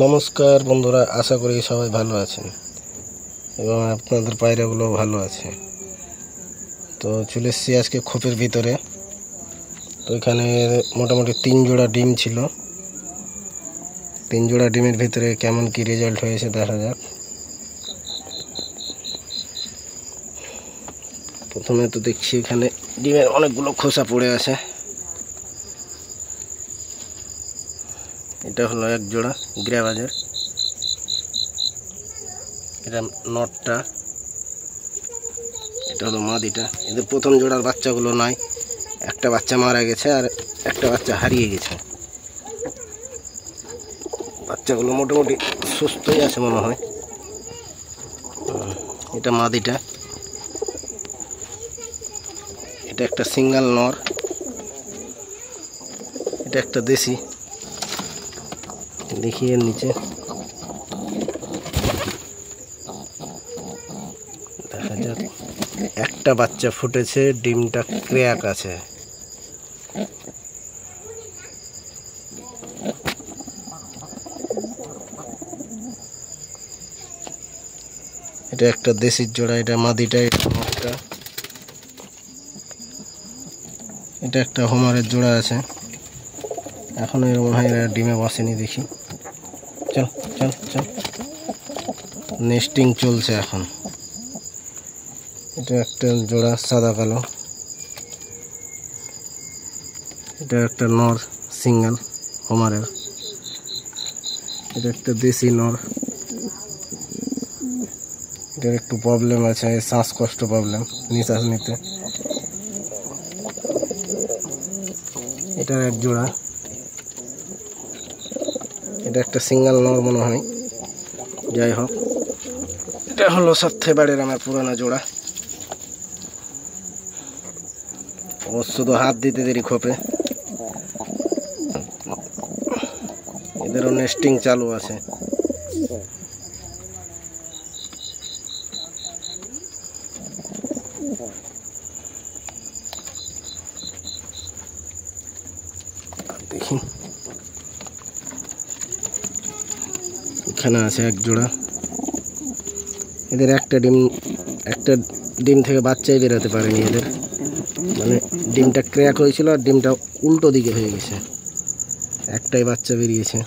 নমস্কার বন্ধুরা, আশা করি সবাই ভালো আছেন এবং আপনাদের পায়রাগুলো ভালো আছে। তো চলে এসেছি আজকে খোপের ভিতরে। তো এখানে মোটামুটি 3 জোড়া ডিম ছিল। 3 জোড়া ডিমের ভিতরে কেমন কি রেজাল্ট হয়েছে দেখা যাক। প্রথমে তো দেখছি এখানে ডিমের অনেকগুলো খোসা পড়ে আছে। এটা হলো এক জোড়া গ্রাবাজের, এটা নটটা, এটা হলো মাদিটা। এদের প্রথম জোড়ার বাচ্চাগুলো নাই, একটা বাচ্চা মারা গেছে আর একটা বাচ্চা হারিয়ে গেছে। বাচ্চাগুলো মোটামুটি সুস্থই আছে মনে হয়। এটা মাদিটা, এটা একটা সিঙ্গেল নর, এটা একটা দেশি। দেখি এর নিচে দেখা যাক, একটা বাচ্চা ফুটেছে, ডিমটা ক্র্যাক আছে। এটা একটা দেশির জোড়া, এটা মাদিটা, এটা নটটা। এটা একটা হোমারের জোড়া আছে, এখন এর মনে হয় ডিমে বসেনি। দেখি, চল চল চল, নেস্টিং চলছে এখন। এটা একটা জোড়া সাদা কালো, এটা একটা নর সিঙ্গেল হোমারের। এটা একটা দেশি নর, এটার একটু প্রবলেম আছে, শ্বাসকষ্ট প্রবলেম, নিঃশ্বাস নিতে। এটার এক জোড়া, এটা একটা সিঙ্গেল নর মনে হয়। যাই হোক, এটা হলো সবথেকে বাড়ির আমার পুরানো জোড়া। ও শুধু হাত দিতে দেরি খোপে। এদেরও নেস্টিং চালু আছে। দেখি, এখানে আছে এক জোড়া। এদের একটা ডিম থেকে বাচ্চাই বেরোতে পারেনি এদের, মানে ডিমটা ক্র্যাক হয়েছিল আর ডিমটা উল্টো দিকে হয়ে গেছে, একটাই বাচ্চা বেরিয়েছে।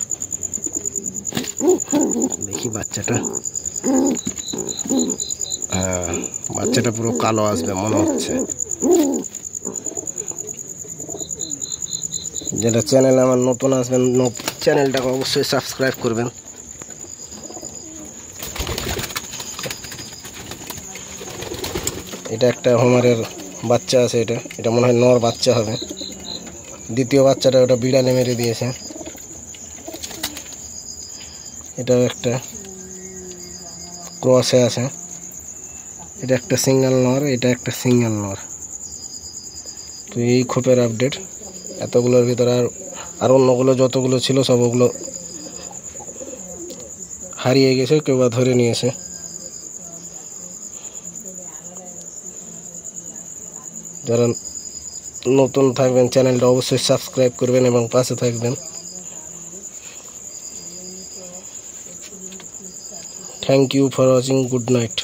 দেখি বাচ্চাটা, হ্যাঁ বাচ্চাটা পুরো কালো আসবে মনে হচ্ছে। যেটা চ্যানেল আমার নতুন আসবেন, চ্যানেলটাকে অবশ্যই সাবস্ক্রাইব করবেন। এটা একটা হোমারের বাচ্চা আছে, এটা মনে হয় নর বাচ্চা হবে। দ্বিতীয় বাচ্চাটা ওটা বিড়ালে মেরে দিয়েছে। এটাও একটা ক্রসে আছে, এটা একটা সিঙ্গেল নর, এটা একটা সিঙ্গেল নর। তো এই খোপের আপডেট। এতগুলোর ভিতরে আর অন্যগুলো যতগুলো ছিল সব ওগুলো হারিয়ে গেছে, কেউ বা ধরে নিয়েছে। যারা নতুন থাকবেন চ্যানেলটা অবশ্যই সাবস্ক্রাইব করবেন এবং পাশে থাকবেন। Thank you for watching. Good night.